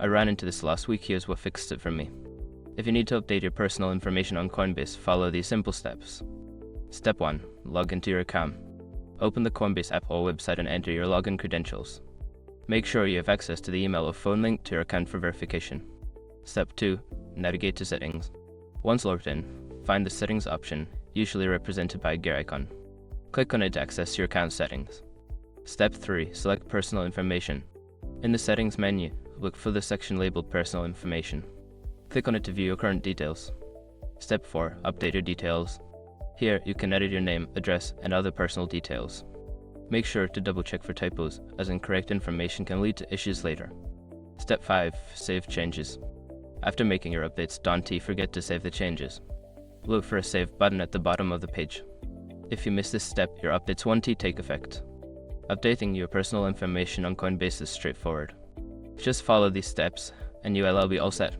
I ran into this last week. Here's what fixed it for me. If you need to update your personal information on Coinbase, follow these simple steps. Step 1. Log into your account. Open the Coinbase app or website and enter your login credentials. Make sure you have access to the email or phone link to your account for verification. Step 2. Navigate to settings. Once logged in, find the settings option, usually represented by a gear icon. Click on it to access your account settings. Step 3. Select personal information. In the settings menu, look for the section labeled personal information. Click on it to view your current details. Step 4. Update your details. Here, you can edit your name, address, and other personal details. Make sure to double check for typos, as incorrect information can lead to issues later. Step 5. Save changes. After making your updates, don't forget to save the changes. Look for a save button at the bottom of the page. If you miss this step, your updates won't take effect. Updating your personal information on Coinbase is straightforward. Just follow these steps, and you will be all set.